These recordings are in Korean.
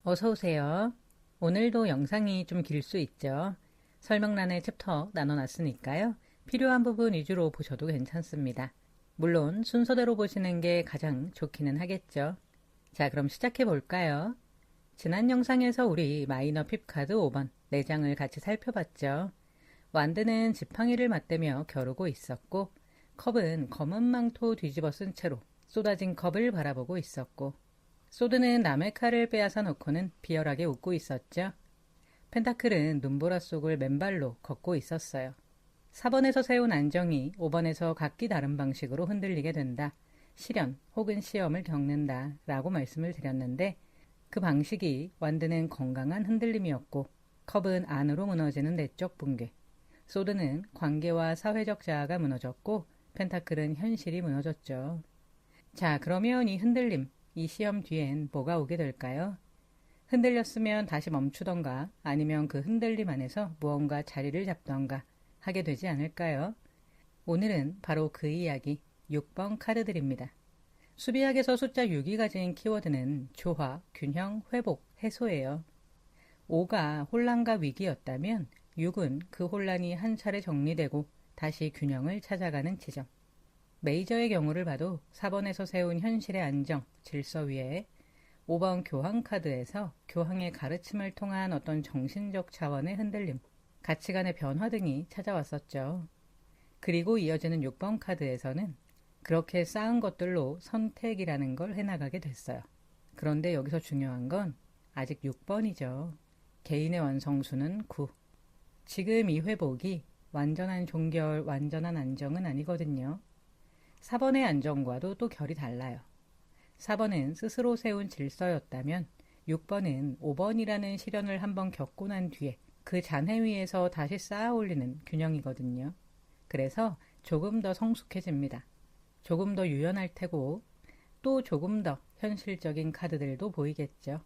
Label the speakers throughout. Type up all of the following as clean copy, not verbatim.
Speaker 1: 어서 오세요. 오늘도 영상이 좀 길 수 있죠. 설명란에 챕터 나눠놨으니까요. 필요한 부분 위주로 보셔도 괜찮습니다. 물론 순서대로 보시는 게 가장 좋기는 하겠죠. 자, 그럼 시작해 볼까요? 지난 영상에서 우리 마이너 핍카드 5번 4장을 같이 살펴봤죠. 완드는 지팡이를 맞대며 겨루고 있었고, 컵은 검은 망토 뒤집어 쓴 채로 쏟아진 컵을 바라보고 있었고, 소드는 남의 칼을 빼앗아 놓고는 비열하게 웃고 있었죠. 펜타클은 눈보라 속을 맨발로 걷고 있었어요. 4번에서 세운 안정이 5번에서 각기 다른 방식으로 흔들리게 된다. 시련 혹은 시험을 겪는다 라고 말씀을 드렸는데, 그 방식이 완드는 건강한 흔들림이었고, 컵은 안으로 무너지는 내적 붕괴, 소드는 관계와 사회적 자아가 무너졌고, 펜타클은 현실이 무너졌죠. 자, 그러면 이 흔들림, 이 시험 뒤엔 뭐가 오게 될까요? 흔들렸으면 다시 멈추던가 아니면 그 흔들림 안에서 무언가 자리를 잡던가 하게 되지 않을까요? 오늘은 바로 그 이야기 6번 카드들입니다. 수비학에서 숫자 6이 가진 키워드는 조화, 균형, 회복, 해소예요. 5가 혼란과 위기였다면 6은 그 혼란이 한 차례 정리되고 다시 균형을 찾아가는 지점. 메이저의 경우를 봐도 4번에서 세운 현실의 안정, 질서 위에 5번 교황 카드에서 교황의 가르침을 통한 어떤 정신적 차원의 흔들림, 가치관의 변화 등이 찾아왔었죠. 그리고 이어지는 6번 카드에서는 그렇게 쌓은 것들로 선택이라는 걸 해나가게 됐어요. 그런데 여기서 중요한 건 아직 6번이죠. 개인의 완성수는 9. 지금 이 회복이 완전한 종결, 완전한 안정은 아니거든요. 4번의 안정과도 또 결이 달라요. 4번은 스스로 세운 질서였다면 6번은 5번이라는 시련을 한번 겪고 난 뒤에 그 잔해 위에서 다시 쌓아 올리는 균형이거든요. 그래서 조금 더 성숙해집니다. 조금 더 유연할 테고 또 조금 더 현실적인 카드들도 보이겠죠.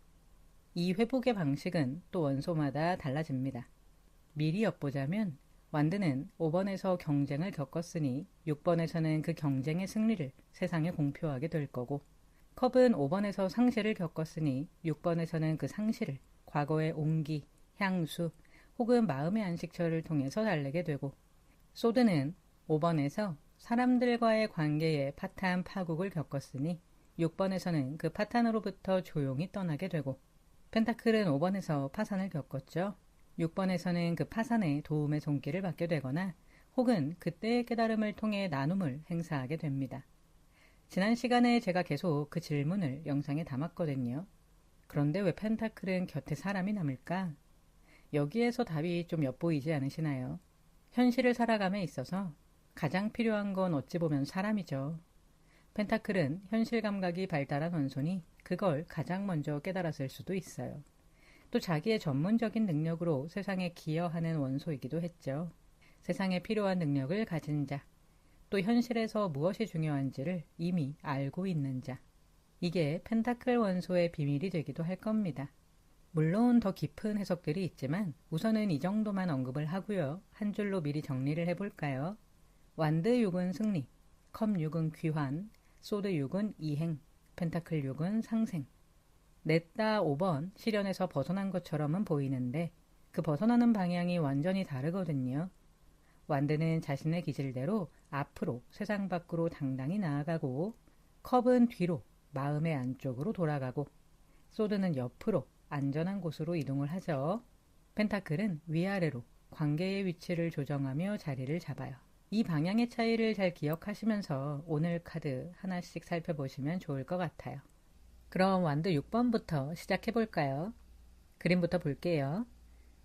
Speaker 1: 이 회복의 방식은 또 원소마다 달라집니다. 미리 엿보자면 완드는 5번에서 경쟁을 겪었으니 6번에서는 그 경쟁의 승리를 세상에 공표하게 될 거고, 컵은 5번에서 상실을 겪었으니 6번에서는 그 상실을 과거의 온기, 향수 혹은 마음의 안식처를 통해서 달래게 되고, 소드는 5번에서 사람들과의 관계에 파탄 파국을 겪었으니 6번에서는 그 파탄으로부터 조용히 떠나게 되고, 펜타클은 5번에서 파산을 겪었죠. 6번에서는 그 파산에 도움의 손길을 받게 되거나 혹은 그때의 깨달음을 통해 나눔을 행사하게 됩니다. 지난 시간에 제가 계속 그 질문을 영상에 담았거든요. 그런데 왜 펜타클은 곁에 사람이 남을까? 여기에서 답이 좀 엿보이지 않으시나요? 현실을 살아감에 있어서 가장 필요한 건 어찌 보면 사람이죠. 펜타클은 현실 감각이 발달한 원손이 그걸 가장 먼저 깨달았을 수도 있어요. 또 자기의 전문적인 능력으로 세상에 기여하는 원소이기도 했죠. 세상에 필요한 능력을 가진 자, 또 현실에서 무엇이 중요한지를 이미 알고 있는 자. 이게 펜타클 원소의 비밀이 되기도 할 겁니다. 물론 더 깊은 해석들이 있지만 우선은 이 정도만 언급을 하고요. 한 줄로 미리 정리를 해볼까요? 완드 6은 승리, 컵 6은 귀환, 소드 6은 이행, 펜타클 6은 상생. 냈다 5번 시련에서 벗어난 것처럼은 보이는데 그 벗어나는 방향이 완전히 다르거든요. 완드는 자신의 기질대로 앞으로 세상 밖으로 당당히 나아가고, 컵은 뒤로 마음의 안쪽으로 돌아가고, 소드는 옆으로 안전한 곳으로 이동을 하죠. 펜타클은 위아래로 관계의 위치를 조정하며 자리를 잡아요. 이 방향의 차이를 잘 기억하시면서 오늘 카드 하나씩 살펴보시면 좋을 것 같아요. 그럼 완드 6번부터 시작해볼까요? 그림부터 볼게요.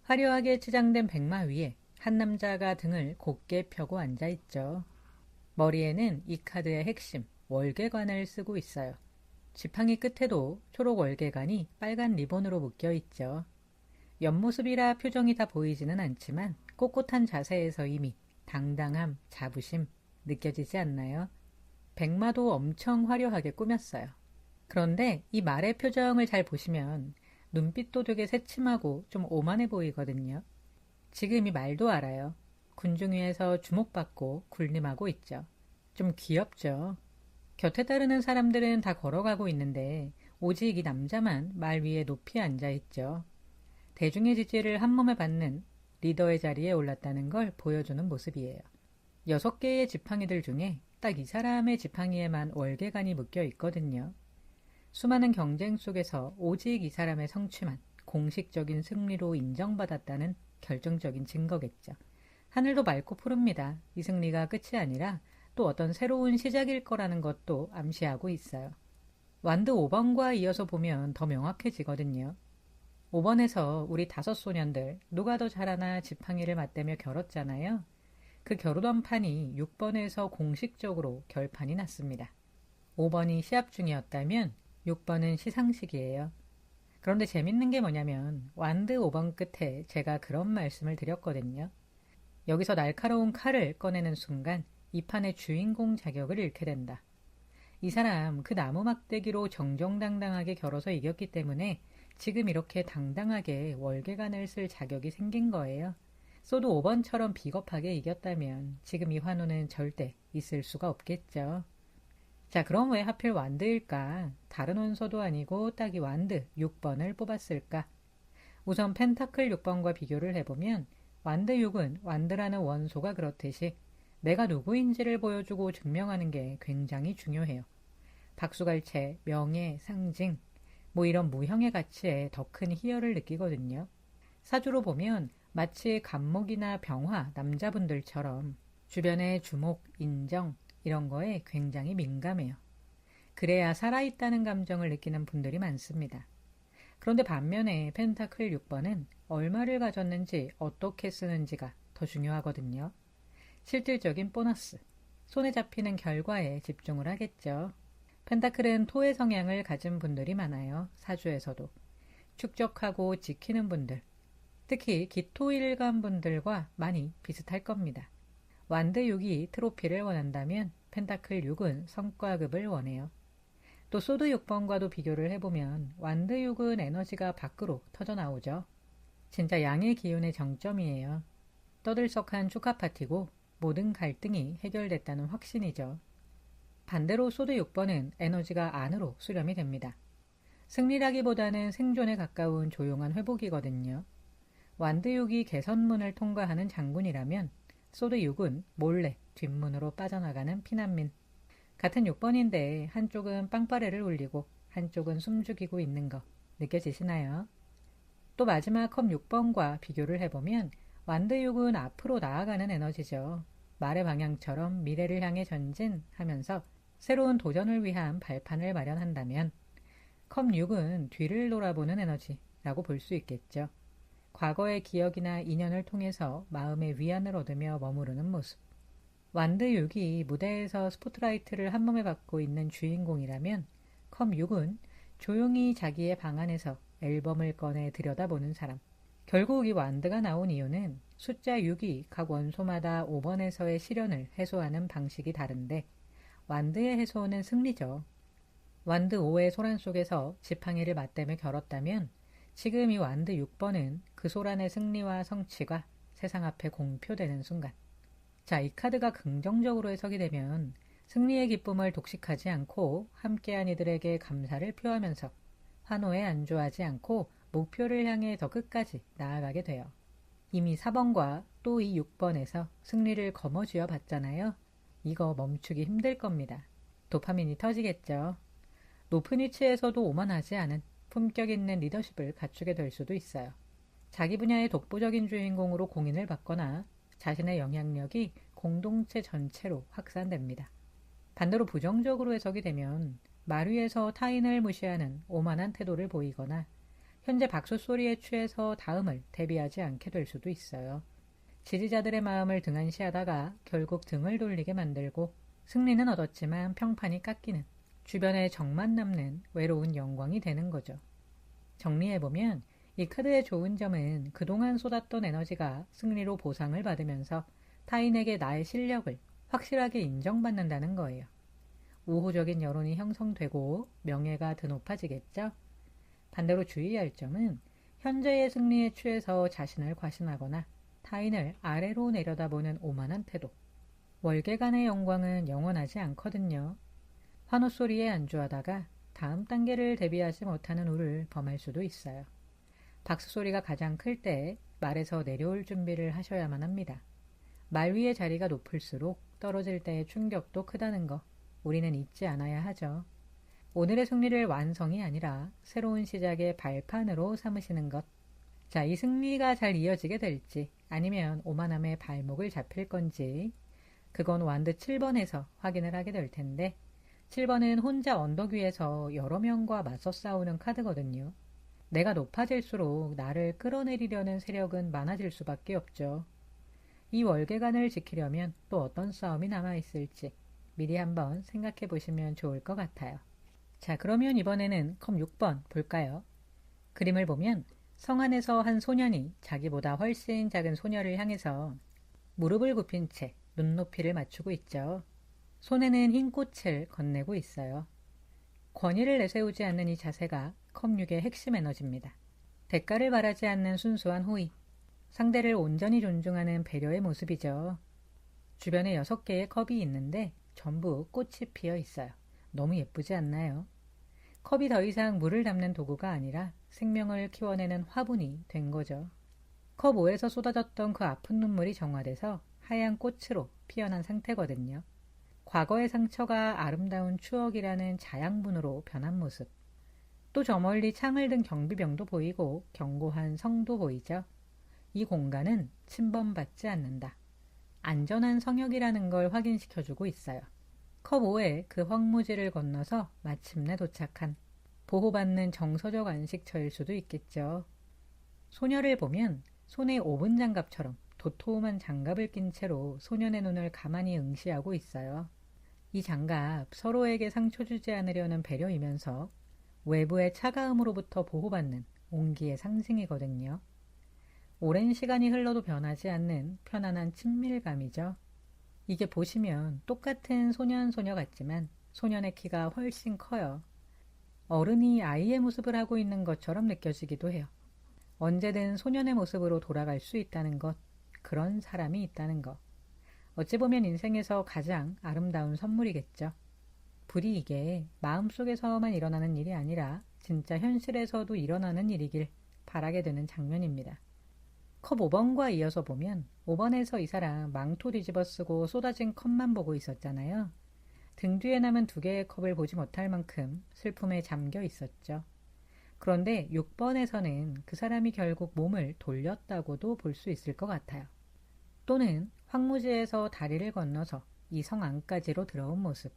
Speaker 1: 화려하게 치장된 백마 위에 한 남자가 등을 곧게 펴고 앉아있죠. 머리에는 이 카드의 핵심, 월계관을 쓰고 있어요. 지팡이 끝에도 초록 월계관이 빨간 리본으로 묶여있죠. 옆모습이라 표정이 다 보이지는 않지만 꼿꼿한 자세에서 이미 당당함, 자부심 느껴지지 않나요? 백마도 엄청 화려하게 꾸몄어요. 그런데 이 말의 표정을 잘 보시면 눈빛도 되게 새침하고 좀 오만해 보이거든요. 지금 이 말도 알아요. 군중 위에서 주목받고 군림하고 있죠. 좀 귀엽죠. 곁에 따르는 사람들은 다 걸어가고 있는데 오직 이 남자만 말 위에 높이 앉아있죠. 대중의 지지를 한몸에 받는 리더의 자리에 올랐다는 걸 보여주는 모습이에요. 6개의 지팡이들 중에 딱 이 사람의 지팡이에만 월계관이 묶여 있거든요. 수많은 경쟁 속에서 오직 이 사람의 성취만 공식적인 승리로 인정받았다는 결정적인 증거겠죠. 하늘도 맑고 푸릅니다. 이 승리가 끝이 아니라 또 어떤 새로운 시작일 거라는 것도 암시하고 있어요. 완드 5번과 이어서 보면 더 명확해지거든요. 5번에서 우리 5소년들 누가 더 잘하나 지팡이를 맞대며 겨뤘잖아요. 그 겨루던 판이 6번에서 공식적으로 결판이 났습니다. 5번이 시합 중이었다면 6번은 시상식이에요. 그런데 재밌는 게 뭐냐면 완드 5번 끝에 제가 그런 말씀을 드렸거든요. 여기서 날카로운 칼을 꺼내는 순간 이 판의 주인공 자격을 잃게 된다. 이 사람 그 나무 막대기로 정정당당하게 겨뤄서 이겼기 때문에 지금 이렇게 당당하게 월계관을 쓸 자격이 생긴 거예요. 소드 5번처럼 비겁하게 이겼다면 지금 이 환호는 절대 있을 수가 없겠죠. 자, 그럼 왜 하필 완드일까? 다른 원소도 아니고 딱 이 완드 6번을 뽑았을까? 우선 펜타클 6번과 비교를 해보면 완드 6은 완드라는 원소가 그렇듯이 내가 누구인지를 보여주고 증명하는 게 굉장히 중요해요. 박수갈채, 명예, 상징, 뭐 이런 무형의 가치에 더 큰 희열을 느끼거든요. 사주로 보면 마치 감목이나 병화, 남자분들처럼 주변의 주목, 인정 이런 거에 굉장히 민감해요. 그래야 살아있다는 감정을 느끼는 분들이 많습니다. 그런데 반면에 펜타클 6번은 얼마를 가졌는지 어떻게 쓰는지가 더 중요하거든요. 실질적인 보너스, 손에 잡히는 결과에 집중을 하겠죠. 펜타클은 토의 성향을 가진 분들이 많아요. 사주에서도. 축적하고 지키는 분들, 특히 기토일간 분들과 많이 비슷할 겁니다. 완드 6이 트로피를 원한다면 펜타클 6은 성과급을 원해요. 또 소드 6번과도 비교를 해보면 완드 6은 에너지가 밖으로 터져나오죠. 진짜 양의 기운의 정점이에요. 떠들썩한 축하 파티고 모든 갈등이 해결됐다는 확신이죠. 반대로 소드 6번은 에너지가 안으로 수렴이 됩니다. 승리라기보다는 생존에 가까운 조용한 회복이거든요. 완드 6이 개선문을 통과하는 장군이라면 소드 6은 몰래 뒷문으로 빠져나가는 피난민. 같은 6번인데 한쪽은 빵빠레를 울리고 한쪽은 숨죽이고 있는 거 느껴지시나요? 또 마지막 컵 6번과 비교를 해보면 완드 6은 앞으로 나아가는 에너지죠. 말의 방향처럼 미래를 향해 전진하면서 새로운 도전을 위한 발판을 마련한다면 컵 6은 뒤를 돌아보는 에너지라고 볼 수 있겠죠. 과거의 기억이나 인연을 통해서 마음의 위안을 얻으며 머무르는 모습. 완드 6이 무대에서 스포트라이트를 한몸에 받고 있는 주인공이라면 컵 6은 조용히 자기의 방 안에서 앨범을 꺼내 들여다보는 사람. 결국 이 완드가 나온 이유는 숫자 6이 각 원소마다 5번에서의 시련을 해소하는 방식이 다른데 완드의 해소는 승리죠. 완드 5의 소란 속에서 지팡이를 맞대며 겨뤘다면 지금 이 완드 6번은 그 소란의 승리와 성취가 세상 앞에 공표되는 순간. 자, 이 카드가 긍정적으로 해석이 되면 승리의 기쁨을 독식하지 않고 함께한 이들에게 감사를 표하면서 환호에 안주하지 않고 목표를 향해 더 끝까지 나아가게 돼요. 이미 4번과 또 이 6번에서 승리를 거머쥐어 봤잖아요. 이거 멈추기 힘들 겁니다. 도파민이 터지겠죠. 높은 위치에서도 오만하지 않은 품격 있는 리더십을 갖추게 될 수도 있어요. 자기 분야의 독보적인 주인공으로 공인을 받거나 자신의 영향력이 공동체 전체로 확산됩니다. 반대로 부정적으로 해석이 되면 말 위에서 타인을 무시하는 오만한 태도를 보이거나 현재 박수 소리에 취해서 다음을 대비하지 않게 될 수도 있어요. 지지자들의 마음을 등한시하다가 결국 등을 돌리게 만들고 승리는 얻었지만 평판이 깎이는 주변에 정만 남는 외로운 영광이 되는 거죠. 정리해보면 이 카드의 좋은 점은 그동안 쏟았던 에너지가 승리로 보상을 받으면서 타인에게 나의 실력을 확실하게 인정받는다는 거예요. 우호적인 여론이 형성되고 명예가 더 높아지겠죠? 반대로 주의할 점은 현재의 승리에 취해서 자신을 과신하거나 타인을 아래로 내려다보는 오만한 태도. 월계관의 영광은 영원하지 않거든요. 환호 소리에 안주하다가 다음 단계를 대비하지 못하는 우를 범할 수도 있어요. 박수 소리가 가장 클 때 말에서 내려올 준비를 하셔야만 합니다. 말 위의 자리가 높을수록 떨어질 때의 충격도 크다는 거 우리는 잊지 않아야 하죠. 오늘의 승리를 완성이 아니라 새로운 시작의 발판으로 삼으시는 것. 자, 이 승리가 잘 이어지게 될지 아니면 오만함의 발목을 잡힐 건지 그건 완드 7번에서 확인을 하게 될 텐데 7번은 혼자 언덕 위에서 여러 명과 맞서 싸우는 카드거든요. 내가 높아질수록 나를 끌어내리려는 세력은 많아질 수밖에 없죠. 이 월계관을 지키려면 또 어떤 싸움이 남아있을지 미리 한번 생각해 보시면 좋을 것 같아요. 자, 그러면 이번에는 컵 6번 볼까요? 그림을 보면 성 안에서 한 소년이 자기보다 훨씬 작은 소녀를 향해서 무릎을 굽힌 채 눈높이를 맞추고 있죠. 손에는 흰 꽃을 건네고 있어요. 권위를 내세우지 않는 이 자세가 컵 6의 핵심 에너지입니다. 대가를 바라지 않는 순수한 호의, 상대를 온전히 존중하는 배려의 모습이죠. 주변에 6개의 컵이 있는데 전부 꽃이 피어 있어요. 너무 예쁘지 않나요? 컵이 더 이상 물을 담는 도구가 아니라 생명을 키워내는 화분이 된 거죠. 컵 5에서 쏟아졌던 그 아픈 눈물이 정화돼서 하얀 꽃으로 피어난 상태거든요. 과거의 상처가 아름다운 추억이라는 자양분으로 변한 모습. 또 저 멀리 창을 든 경비병도 보이고 견고한 성도 보이죠. 이 공간은 침범받지 않는다. 안전한 성역이라는 걸 확인시켜주고 있어요. 컵 5에 그 황무지를 건너서 마침내 도착한 보호받는 정서적 안식처일 수도 있겠죠. 소녀를 보면 손에 오븐 장갑처럼 도톰한 장갑을 낀 채로 소년의 눈을 가만히 응시하고 있어요. 이 장갑 서로에게 상처 주지 않으려는 배려이면서 외부의 차가움으로부터 보호받는 온기의 상징이거든요. 오랜 시간이 흘러도 변하지 않는 편안한 친밀감이죠. 이게 보시면 똑같은 소녀 같지만 소년의 키가 훨씬 커요. 어른이 아이의 모습을 하고 있는 것처럼 느껴지기도 해요. 언제든 소년의 모습으로 돌아갈 수 있다는 것, 그런 사람이 있다는 것. 어찌 보면 인생에서 가장 아름다운 선물이겠죠. 부디 이게 마음속에서만 일어나는 일이 아니라 진짜 현실에서도 일어나는 일이길 바라게 되는 장면입니다. 컵 5번과 이어서 보면 5번에서 이 사람 망토 뒤집어 쓰고 쏟아진 컵만 보고 있었잖아요. 등 뒤에 남은 2개의 컵을 보지 못할 만큼 슬픔에 잠겨 있었죠. 그런데 6번에서는 그 사람이 결국 몸을 돌렸다고도 볼 수 있을 것 같아요. 또는 황무지에서 다리를 건너서 이 성 안까지로 들어온 모습.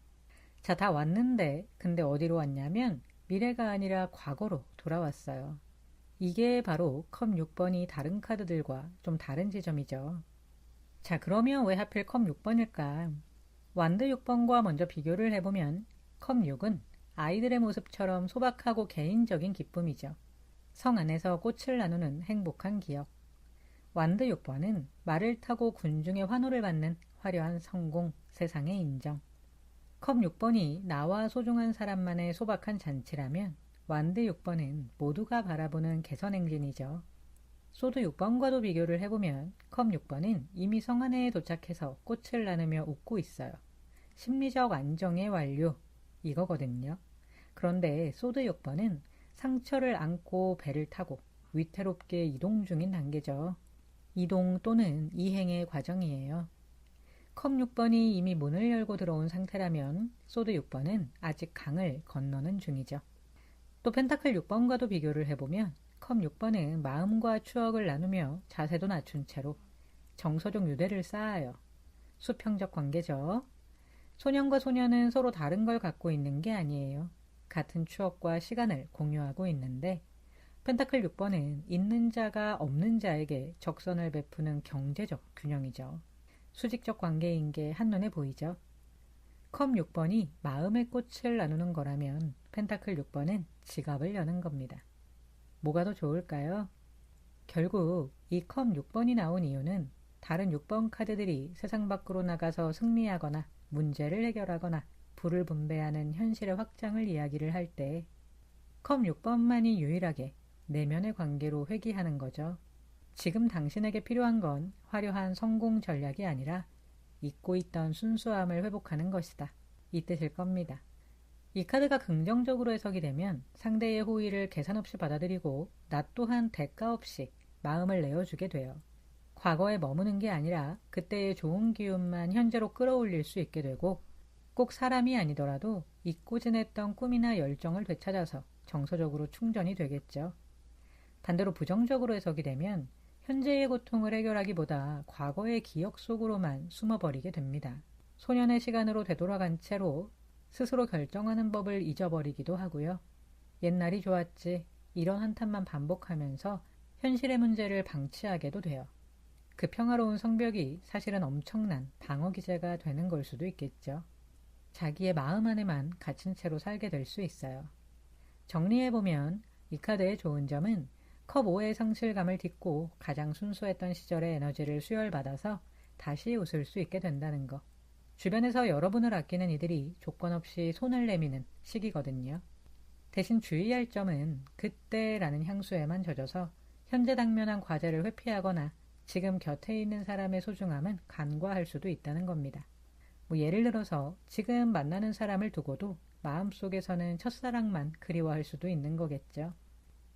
Speaker 1: 자, 다 왔는데 근데 어디로 왔냐면 미래가 아니라 과거로 돌아왔어요. 이게 바로 컵 6번이 다른 카드들과 좀 다른 지점이죠. 자, 그러면 왜 하필 컵 6번일까? 완드 6번과 먼저 비교를 해보면 컵 6은 아이들의 모습처럼 소박하고 개인적인 기쁨이죠. 성 안에서 꽃을 나누는 행복한 기억. 완드 6번은 말을 타고 군중의 환호를 받는 화려한 성공, 세상의 인정. 컵 6번이 나와 소중한 사람만의 소박한 잔치라면 완드 6번은 모두가 바라보는 개선 행진이죠. 소드 6번과도 비교를 해보면 컵 6번은 이미 성 안에 도착해서 꽃을 나누며 웃고 있어요. 심리적 안정의 완료, 이거거든요. 그런데 소드 6번은 상처를 안고 배를 타고 위태롭게 이동 중인 단계죠. 이동 또는 이행의 과정이에요. 컵 6번이 이미 문을 열고 들어온 상태라면 소드 6번은 아직 강을 건너는 중이죠. 또 펜타클 6번과도 비교를 해보면 컵 6번은 마음과 추억을 나누며 자세도 낮춘 채로 정서적 유대를 쌓아요. 수평적 관계죠. 소년과 소녀는 서로 다른 걸 갖고 있는 게 아니에요. 같은 추억과 시간을 공유하고 있는데 펜타클 6번은 있는 자가 없는 자에게 적선을 베푸는 경제적 균형이죠. 수직적 관계인 게 한눈에 보이죠. 컵 6번이 마음의 꽃을 나누는 거라면 펜타클 6번은 지갑을 여는 겁니다. 뭐가 더 좋을까요? 결국 이 컵 6번이 나온 이유는 다른 6번 카드들이 세상 밖으로 나가서 승리하거나 문제를 해결하거나 부를 분배하는 현실의 확장을 이야기를 할 때 컵 6번만이 유일하게 내면의 관계로 회귀하는 거죠. 지금 당신에게 필요한 건 화려한 성공 전략이 아니라 잊고 있던 순수함을 회복하는 것이다. 이 뜻일 겁니다. 이 카드가 긍정적으로 해석이 되면 상대의 호의를 계산 없이 받아들이고 나 또한 대가 없이 마음을 내어주게 돼요. 과거에 머무는 게 아니라 그때의 좋은 기운만 현재로 끌어올릴 수 있게 되고 꼭 사람이 아니더라도 잊고 지냈던 꿈이나 열정을 되찾아서 정서적으로 충전이 되겠죠. 반대로 부정적으로 해석이 되면 현재의 고통을 해결하기보다 과거의 기억 속으로만 숨어버리게 됩니다. 소년의 시간으로 되돌아간 채로 스스로 결정하는 법을 잊어버리기도 하고요. 옛날이 좋았지 이런 한탄만 반복하면서 현실의 문제를 방치하게도 돼요. 그 평화로운 성벽이 사실은 엄청난 방어 기제가 되는 걸 수도 있겠죠. 자기의 마음 안에만 갇힌 채로 살게 될 수 있어요. 정리해보면 이 카드의 좋은 점은 컵 5의 상실감을 딛고 가장 순수했던 시절의 에너지를 수혈받아서 다시 웃을 수 있게 된다는 거. 주변에서 여러분을 아끼는 이들이 조건 없이 손을 내미는 시기거든요. 대신 주의할 점은 그때라는 향수에만 젖어서 현재 당면한 과제를 회피하거나 지금 곁에 있는 사람의 소중함은 간과할 수도 있다는 겁니다. 예를 들어서 지금 만나는 사람을 두고도 마음속에서는 첫사랑만 그리워할 수도 있는 거겠죠.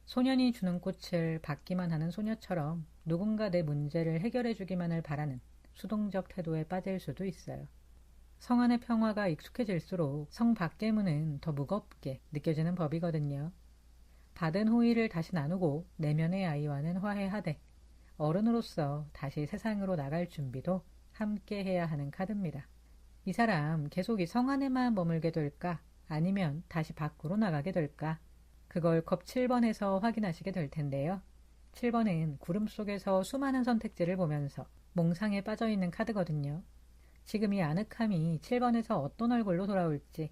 Speaker 1: 소년이 주는 꽃을 받기만 하는 소녀처럼 누군가 내 문제를 해결해 주기만을 바라는 수동적 태도에 빠질 수도 있어요. 성 안의 평화가 익숙해질수록 성 밖의 문은 더 무겁게 느껴지는 법이거든요. 받은 호의를 다시 나누고 내면의 아이와는 화해하되 어른으로서 다시 세상으로 나갈 준비도 함께 해야 하는 카드입니다. 이 사람 계속 이 성 안에만 머물게 될까? 아니면 다시 밖으로 나가게 될까? 그걸 컵 7번에서 확인하시게 될 텐데요. 7번은 구름 속에서 수많은 선택지를 보면서 몽상에 빠져있는 카드거든요. 지금 이 아늑함이 7번에서 어떤 얼굴로 돌아올지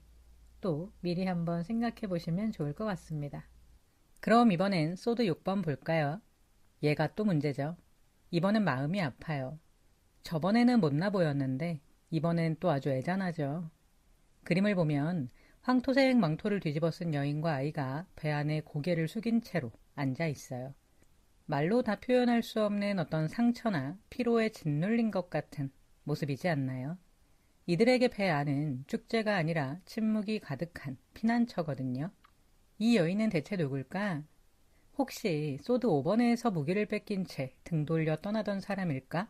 Speaker 1: 또 미리 한번 생각해 보시면 좋을 것 같습니다. 그럼 이번엔 소드 6번 볼까요? 얘가 또 문제죠. 이번엔 마음이 아파요. 저번에는 못나 보였는데 이번엔 또 아주 애잔하죠. 그림을 보면 황토색 망토를 뒤집어 쓴 여인과 아이가 배 안에 고개를 숙인 채로 앉아 있어요. 말로 다 표현할 수 없는 어떤 상처나 피로에 짓눌린 것 같은 모습이지 않나요? 이들에게 배 안은 축제가 아니라 침묵이 가득한 피난처거든요. 이 여인은 대체 누굴까? 혹시 소드 5번에서 무기를 뺏긴 채 등 돌려 떠나던 사람일까?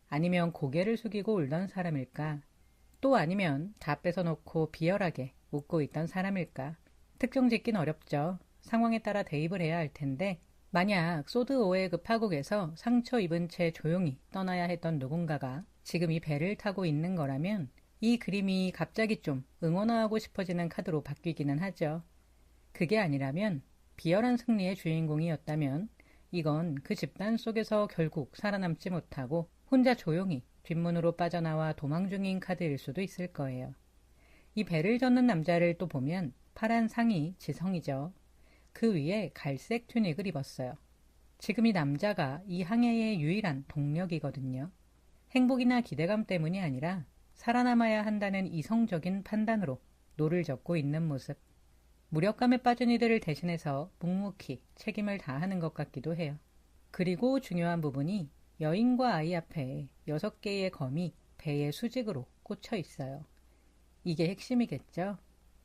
Speaker 1: 아니면 고개를 숙이고 울던 사람일까? 또 아니면 다 뺏어놓고 비열하게 웃고 있던 사람일까? 특정 짓긴 어렵죠. 상황에 따라 대입을 해야 할 텐데 만약 소드 5의 그 파국에서 상처 입은 채 조용히 떠나야 했던 누군가가 지금 이 배를 타고 있는 거라면 이 그림이 갑자기 좀 응원하고 싶어지는 카드로 바뀌기는 하죠. 그게 아니라면 비열한 승리의 주인공이었다면 이건 그 집단 속에서 결국 살아남지 못하고 혼자 조용히 뒷문으로 빠져나와 도망 중인 카드일 수도 있을 거예요. 이 배를 젓는 남자를 또 보면 파란 상의 지성이죠. 그 위에 갈색 튜닉을 입었어요. 지금 이 남자가 이 항해의 유일한 동력이거든요. 행복이나 기대감 때문이 아니라 살아남아야 한다는 이성적인 판단으로 노를 젓고 있는 모습. 무력감에 빠진 이들을 대신해서 묵묵히 책임을 다하는 것 같기도 해요. 그리고 중요한 부분이 여인과 아이 앞에 6개의 검이 배의 수직으로 꽂혀 있어요. 이게 핵심이겠죠?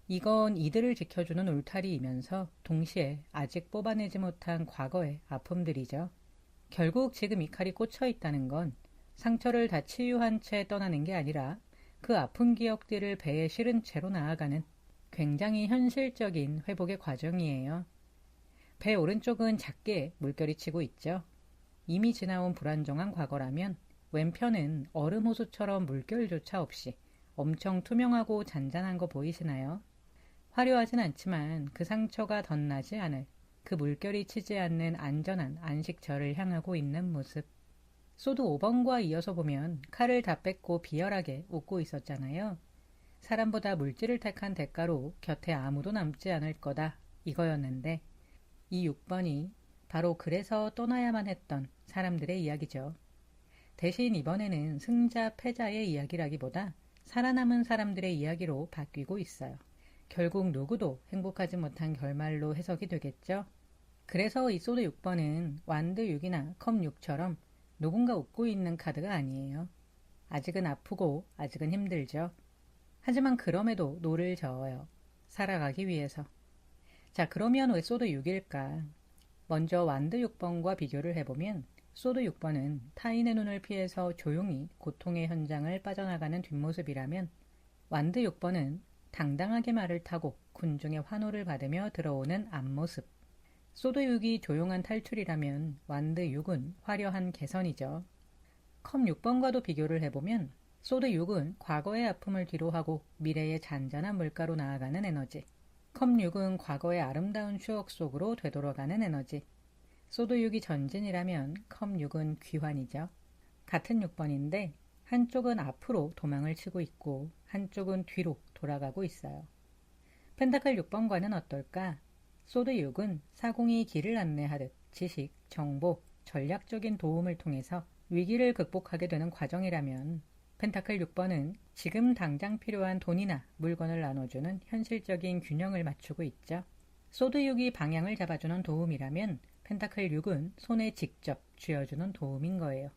Speaker 1: 이건 이들을 지켜주는 울타리이면서 동시에 아직 뽑아내지 못한 과거의 아픔들이죠. 결국 지금 이 칼이 꽂혀 있다는 건 상처를 다 치유한 채 떠나는 게 아니라 그 아픈 기억들을 배에 실은 채로 나아가는 굉장히 현실적인 회복의 과정이에요. 배 오른쪽은 작게 물결이 치고 있죠. 이미 지나온 불안정한 과거라면 왼편은 얼음 호수처럼 물결조차 없이 엄청 투명하고 잔잔한 거 보이시나요? 화려하진 않지만 그 상처가 덧나지 않을 그 물결이 치지 않는 안전한 안식처를 향하고 있는 모습. 소드 5번과 이어서 보면 칼을 다 뺏고 비열하게 웃고 있었잖아요. 사람보다 물질을 택한 대가로 곁에 아무도 남지 않을 거다 이거였는데 이 6번이 바로 그래서 떠나야만 했던 사람들의 이야기죠. 대신 이번에는 승자 패자의 이야기라기보다 살아남은 사람들의 이야기로 바뀌고 있어요. 결국 누구도 행복하지 못한 결말로 해석이 되겠죠. 그래서 이 소드 6번은 완드 6이나 컵 6처럼 누군가 웃고 있는 카드가 아니에요. 아직은 아프고 아직은 힘들죠. 하지만 그럼에도 노를 저어요. 살아가기 위해서. 자, 그러면 왜 소드 6일까? 먼저 완드 6번과 비교를 해보면 소드 6번은 타인의 눈을 피해서 조용히 고통의 현장을 빠져나가는 뒷모습이라면 완드 6번은 당당하게 말을 타고 군중의 환호를 받으며 들어오는 앞모습. 소드 6이 조용한 탈출이라면 완드 6은 화려한 개선이죠. 컵 6번과도 비교를 해보면 소드 6은 과거의 아픔을 뒤로하고 미래의 잔잔한 물가로 나아가는 에너지. 컵 6은 과거의 아름다운 추억 속으로 되돌아가는 에너지. 소드 6이 전진이라면 컵 6은 귀환이죠. 같은 6번인데 한쪽은 앞으로 도망을 치고 있고 한쪽은 뒤로 돌아가고 있어요. 펜타클 6번과는 어떨까? 소드 6은 사공이 길을 안내하듯 지식, 정보, 전략적인 도움을 통해서 위기를 극복하게 되는 과정이라면 펜타클 6번은 지금 당장 필요한 돈이나 물건을 나눠주는 현실적인 균형을 맞추고 있죠. 소드 6이 방향을 잡아주는 도움이라면 펜타클 6은 손에 직접 쥐어주는 도움인 거예요.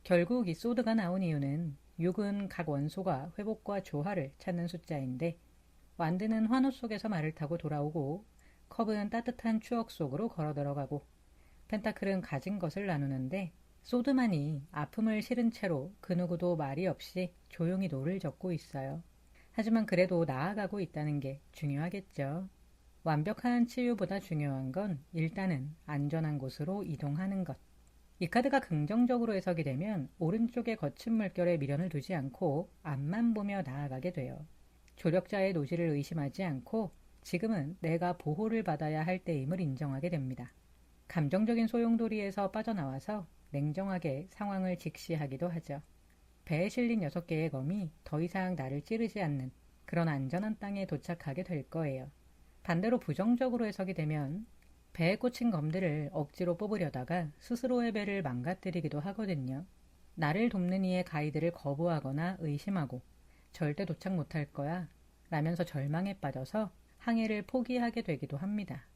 Speaker 1: 결국 이 소드가 나온 이유는 6은 각 원소가 회복과 조화를 찾는 숫자인데 완드는 환호 속에서 말을 타고 돌아오고 컵은 따뜻한 추억 속으로 걸어 들어가고 펜타클은 가진 것을 나누는데 소드만이 아픔을 실은 채로 그 누구도 말이 없이 조용히 노를 젓고 있어요. 하지만 그래도 나아가고 있다는 게 중요하겠죠. 완벽한 치유보다 중요한 건 일단은 안전한 곳으로 이동하는 것. 이 카드가 긍정적으로 해석이 되면 오른쪽에 거친 물결에 미련을 두지 않고 앞만 보며 나아가게 돼요. 조력자의 노지를 의심하지 않고 지금은 내가 보호를 받아야 할 때임을 인정하게 됩니다. 감정적인 소용돌이에서 빠져나와서 냉정하게 상황을 직시하기도 하죠. 배에 실린 6개의 검이 더 이상 나를 찌르지 않는 그런 안전한 땅에 도착하게 될 거예요. 반대로 부정적으로 해석이 되면 배에 꽂힌 검들을 억지로 뽑으려다가 스스로의 배를 망가뜨리기도 하거든요. 나를 돕는 이의 가이드를 거부하거나 의심하고 절대 도착 못할 거야 라면서 절망에 빠져서 항해를 포기하게 되기도 합니다.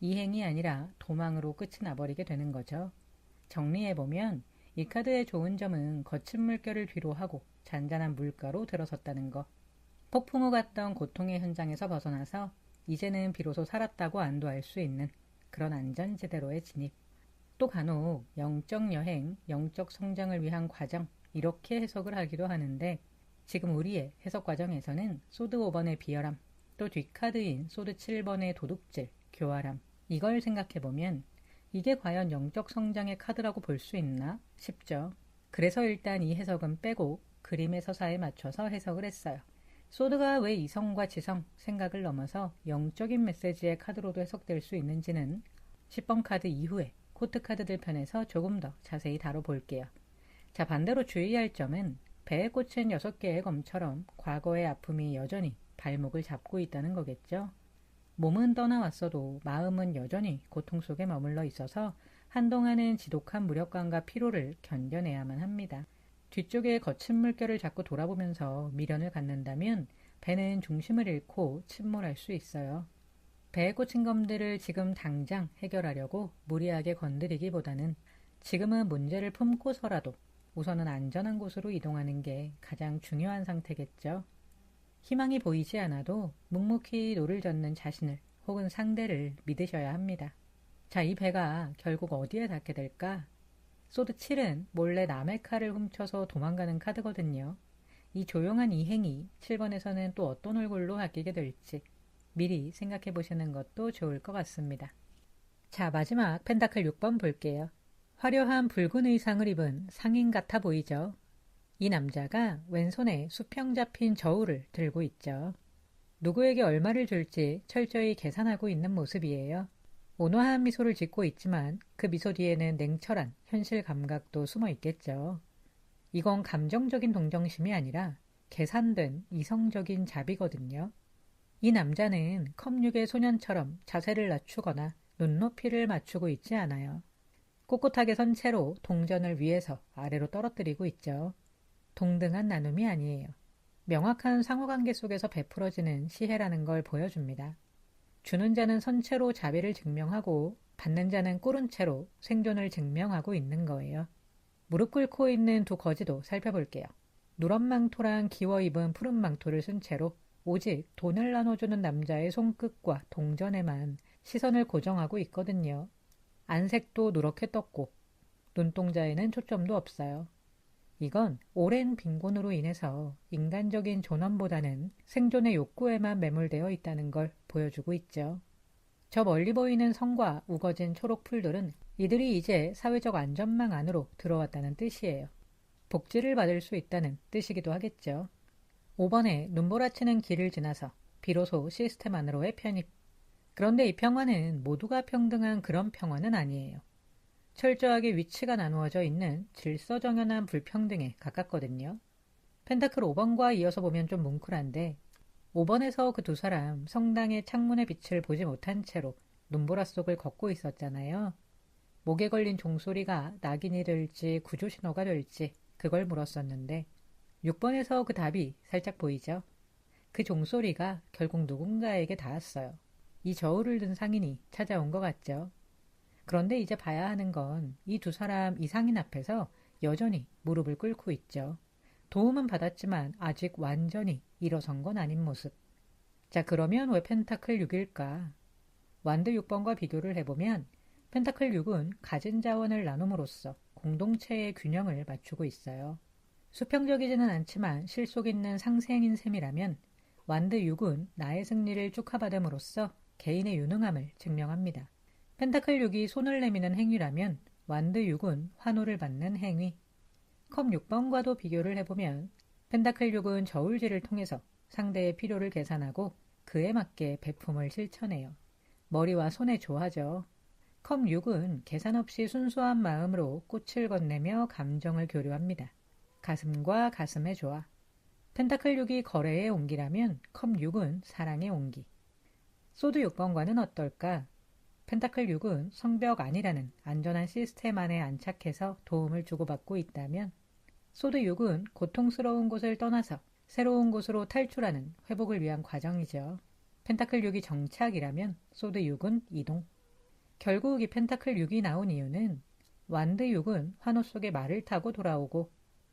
Speaker 1: 이행이 아니라 도망으로 끝이 나버리게 되는 거죠. 정리해보면 이 카드의 좋은 점은 거친 물결을 뒤로 하고 잔잔한 물가로 들어섰다는 거. 폭풍우 같던 고통의 현장에서 벗어나서 이제는 비로소 살았다고 안도할 수 있는 그런 안전지대로의 진입. 또 간혹 영적 여행, 영적 성장을 위한 과정 이렇게 해석을 하기도 하는데 지금 우리의 해석 과정에서는 소드 5번의 비열함, 또 뒷카드인 소드 7번의 도둑질, 교활함 이걸 생각해보면 이게 과연 영적 성장의 카드라고 볼 수 있나 싶죠. 그래서 일단 이 해석은 빼고 그림의 서사에 맞춰서 해석을 했어요. 소드가 왜 이성과 지성, 생각을 넘어서 영적인 메시지의 카드로도 해석될 수 있는지는 10번 카드 이후에 코트 카드들 편에서 조금 더 자세히 다뤄볼게요. 자, 반대로 주의할 점은 배에 꽂힌 6개의 검처럼 과거의 아픔이 여전히 발목을 잡고 있다는 거겠죠. 몸은 떠나왔어도 마음은 여전히 고통 속에 머물러 있어서 한동안은 지독한 무력감과 피로를 견뎌내야만 합니다. 뒤쪽에 거친 물결을 자꾸 돌아보면서 미련을 갖는다면 배는 중심을 잃고 침몰할 수 있어요. 배에 꽂힌 검들을 지금 당장 해결하려고 무리하게 건드리기보다는 지금은 문제를 품고서라도 우선은 안전한 곳으로 이동하는 게 가장 중요한 상태겠죠. 희망이 보이지 않아도 묵묵히 노를 젓는 자신을 혹은 상대를 믿으셔야 합니다. 자, 이 배가 결국 어디에 닿게 될까? 소드 7은 몰래 남의 칼을 훔쳐서 도망가는 카드거든요. 이 조용한 이행이 7번에서는 또 어떤 얼굴로 바뀌게 될지 미리 생각해 보시는 것도 좋을 것 같습니다. 자, 마지막 펜타클 6번 볼게요. 화려한 붉은 의상을 입은 상인 같아 보이죠? 이 남자가 왼손에 수평 잡힌 저울을 들고 있죠. 누구에게 얼마를 줄지 철저히 계산하고 있는 모습이에요. 온화한 미소를 짓고 있지만 그 미소 뒤에는 냉철한 현실 감각도 숨어 있겠죠. 이건 감정적인 동정심이 아니라 계산된 이성적인 자비거든요. 이 남자는 컵 6의 소년처럼 자세를 낮추거나 눈높이를 맞추고 있지 않아요. 꼿꼿하게 선 채로 동전을 위에서 아래로 떨어뜨리고 있죠. 동등한 나눔이 아니에요. 명확한 상호관계 속에서 베풀어지는 시혜라는 걸 보여줍니다. 주는 자는 선체로 자비를 증명하고 받는 자는 꿇은 채로 생존을 증명하고 있는 거예요. 무릎 꿇고 있는 두 거지도 살펴볼게요. 누런 망토랑 기워 입은 푸른 망토를 쓴 채로 오직 돈을 나눠주는 남자의 손끝과 동전에만 시선을 고정하고 있거든요. 안색도 누렇게 떴고 눈동자에는 초점도 없어요. 이건 오랜 빈곤으로 인해서 인간적인 존엄보다는 생존의 욕구에만 매몰되어 있다는 걸 보여주고 있죠. 저 멀리 보이는 성과 우거진 초록 풀들은 이들이 이제 사회적 안전망 안으로 들어왔다는 뜻이에요. 복지를 받을 수 있다는 뜻이기도 하겠죠. 5번에 눈보라치는 길을 지나서 비로소 시스템 안으로의 편입. 그런데 이 평화는 모두가 평등한 그런 평화는 아니에요. 철저하게 위치가 나누어져 있는 질서정연한 불평등에 가깝거든요. 펜타클 5번과 이어서 보면 좀 뭉클한데 5번에서 그 두 사람 성당의 창문의 빛을 보지 못한 채로 눈보라 속을 걷고 있었잖아요. 목에 걸린 종소리가 낙인이 될지 구조신호가 될지 그걸 물었었는데 6번에서 그 답이 살짝 보이죠. 그 종소리가 결국 누군가에게 닿았어요. 이 저울을 든 상인이 찾아온 것 같죠. 그런데 이제 봐야 하는 건 이 두 사람 이 상인 앞에서 여전히 무릎을 꿇고 있죠. 도움은 받았지만 아직 완전히 일어선 건 아닌 모습. 자, 그러면 왜 펜타클 6일까? 완드 6번과 비교를 해보면 펜타클 6은 가진 자원을 나눔으로써 공동체의 균형을 맞추고 있어요. 수평적이지는 않지만 실속 있는 상생인 셈이라면 완드 6은 나의 승리를 축하받음으로써 개인의 유능함을 증명합니다. 펜타클 6이 손을 내미는 행위라면 완드 6은 환호를 받는 행위. 컵 6번과도 비교를 해보면 펜타클 6은 저울질을 통해서 상대의 필요를 계산하고 그에 맞게 배품을 실천해요. 머리와 손의 조화죠. 컵 6은 계산 없이 순수한 마음으로 꽃을 건네며 감정을 교류합니다. 가슴과 가슴의 조화. 펜타클 6이 거래의 온기라면 컵 6은 사랑의 온기. 소드 6번과는 어떨까? 펜타클 6은 성벽 아니라는 안전한 시스템 안에 안착해서 도움을 주고받고 있다면 소드 6은 고통스러운 곳을 떠나서 새로운 곳으로 탈출하는 회복을 위한 과정이죠. 펜타클 6이 정착이라면 소드 6은 이동. 결국 이 펜타클 6이 나온 이유는 완드 6은 환호 속에 말을 타고 돌아오고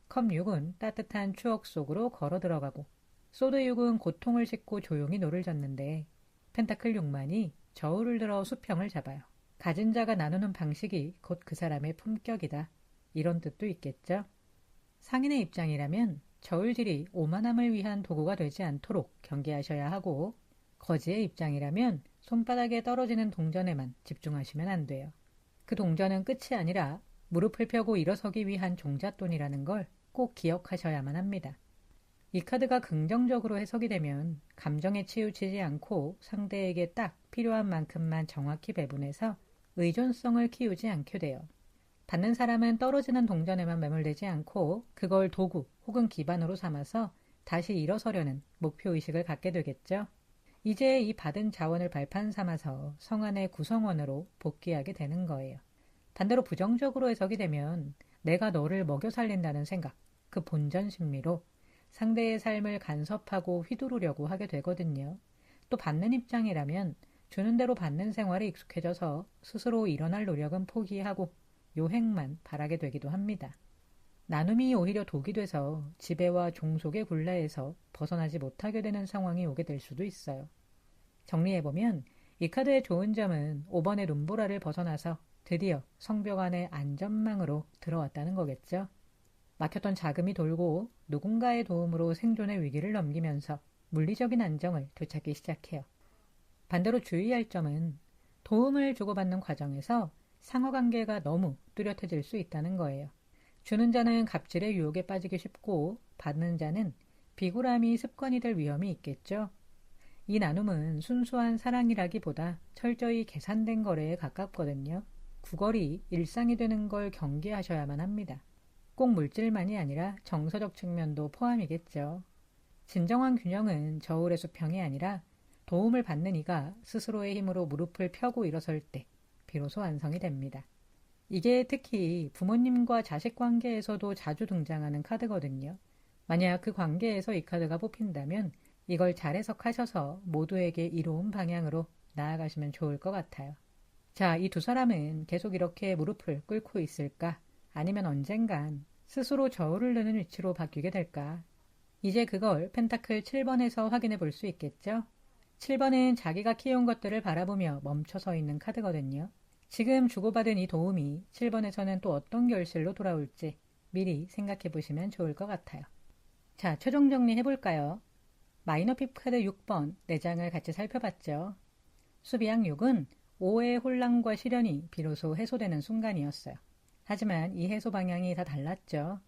Speaker 1: 컵 6은 따뜻한 추억 속으로 걸어 들어가고 소드 6은 고통을 싣고 조용히 노를 젓는데 펜타클 6만이 저울을 들어 수평을 잡아요. 가진 자가 나누는 방식이 곧 그 사람의 품격이다. 이런 뜻도 있겠죠. 상인의 입장이라면 저울질이 오만함을 위한 도구가 되지 않도록 경계하셔야 하고 거지의 입장이라면 손바닥에 떨어지는 동전에만 집중하시면 안 돼요. 그 동전은 끝이 아니라 무릎을 펴고 일어서기 위한 종잣돈이라는 걸 꼭 기억하셔야만 합니다. 이 카드가 긍정적으로 해석이 되면 감정에 치우치지 않고 상대에게 딱 필요한 만큼만 정확히 배분해서 의존성을 키우지 않게 돼요. 받는 사람은 떨어지는 동전에만 매몰되지 않고 그걸 도구 혹은 기반으로 삼아서 다시 일어서려는 목표의식을 갖게 되겠죠. 이제 이 받은 자원을 발판 삼아서 성 안의 구성원으로 복귀하게 되는 거예요. 반대로 부정적으로 해석이 되면 내가 너를 먹여 살린다는 생각, 그 본전 심리로 상대의 삶을 간섭하고 휘두르려고 하게 되거든요. 또 받는 입장이라면 주는 대로 받는 생활에 익숙해져서 스스로 일어날 노력은 포기하고 요행만 바라게 되기도 합니다. 나눔이 오히려 독이 돼서 지배와 종속의 굴레에서 벗어나지 못하게 되는 상황이 오게 될 수도 있어요. 정리해보면 이 카드의 좋은 점은 5번의 눈보라를 벗어나서 드디어 성벽 안의 안전망으로 들어왔다는 거겠죠. 막혔던 자금이 돌고 누군가의 도움으로 생존의 위기를 넘기면서 물리적인 안정을 되찾기 시작해요. 반대로 주의할 점은 도움을 주고받는 과정에서 상호관계가 너무 뚜렷해질 수 있다는 거예요. 주는 자는 갑질의 유혹에 빠지기 쉽고 받는 자는 비굴함이 습관이 될 위험이 있겠죠. 이 나눔은 순수한 사랑이라기보다 철저히 계산된 거래에 가깝거든요. 구걸이 일상이 되는 걸 경계하셔야만 합니다. 꼭 물질만이 아니라 정서적 측면도 포함이겠죠. 진정한 균형은 저울의 수평이 아니라 도움을 받는 이가 스스로의 힘으로 무릎을 펴고 일어설 때 비로소 완성이 됩니다. 이게 특히 부모님과 자식 관계에서도 자주 등장하는 카드거든요. 만약 그 관계에서 이 카드가 뽑힌다면 이걸 잘 해석하셔서 모두에게 이로운 방향으로 나아가시면 좋을 것 같아요. 자, 이 두 사람은 계속 이렇게 무릎을 꿇고 있을까? 아니면 언젠간 스스로 저울을 드는 위치로 바뀌게 될까? 이제 그걸 펜타클 7번에서 확인해 볼 수 있겠죠? 7번은 자기가 키운 것들을 바라보며 멈춰 서 있는 카드거든요. 지금 주고받은 이 도움이 7번에서는 또 어떤 결실로 돌아올지 미리 생각해 보시면 좋을 것 같아요. 자, 최종 정리해 볼까요? 마이너 핍 카드 6번 4장을 같이 살펴봤죠. 수비양 6은 5의 혼란과 시련이 비로소 해소되는 순간이었어요. 하지만 이 해소 방향이 다 달랐죠.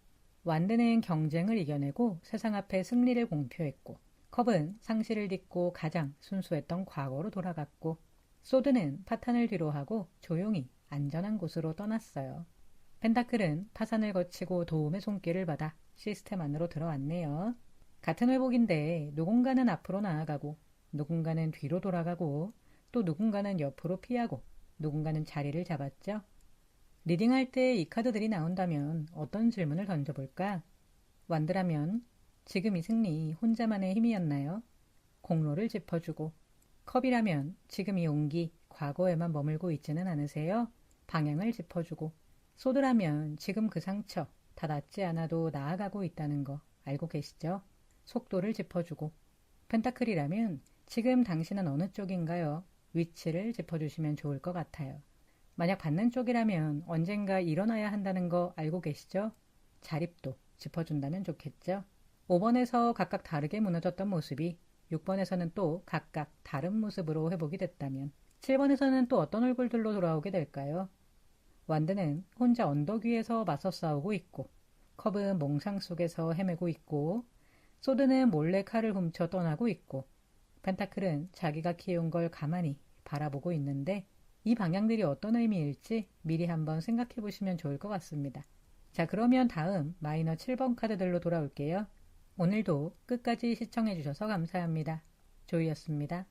Speaker 1: 완드는 경쟁을 이겨내고 세상 앞에 승리를 공표했고, 컵은 상실을 딛고 가장 순수했던 과거로 돌아갔고, 소드는 파탄을 뒤로하고 조용히 안전한 곳으로 떠났어요. 펜타클은 파산을 거치고 도움의 손길을 받아 시스템 안으로 들어왔네요. 같은 회복인데 누군가는 앞으로 나아가고, 누군가는 뒤로 돌아가고, 또 누군가는 옆으로 피하고, 누군가는 자리를 잡았죠. 리딩할 때 이 카드들이 나온다면 어떤 질문을 던져볼까? 완드라면 지금 이 승리 혼자만의 힘이었나요? 공로를 짚어주고, 컵이라면 지금 이 온기 과거에만 머물고 있지는 않으세요? 방향을 짚어주고, 소드라면 지금 그 상처 다 낫지 않아도 나아가고 있다는 거 알고 계시죠? 속도를 짚어주고, 펜타클이라면 지금 당신은 어느 쪽인가요? 위치를 짚어주시면 좋을 것 같아요. 만약 받는 쪽이라면 언젠가 일어나야 한다는 거 알고 계시죠? 자립도 짚어준다면 좋겠죠? 5번에서 각각 다르게 무너졌던 모습이 6번에서는 또 각각 다른 모습으로 회복이 됐다면 7번에서는 또 어떤 얼굴들로 돌아오게 될까요? 완드는 혼자 언덕 위에서 맞서 싸우고 있고, 컵은 몽상 속에서 헤매고 있고, 소드는 몰래 칼을 훔쳐 떠나고 있고, 펜타클은 자기가 키운 걸 가만히 바라보고 있는데, 이 방향들이 어떤 의미일지 미리 한번 생각해 보시면 좋을 것 같습니다. 자, 그러면 다음 마이너 7번 카드들로 돌아올게요. 오늘도 끝까지 시청해 주셔서 감사합니다. 조이였습니다.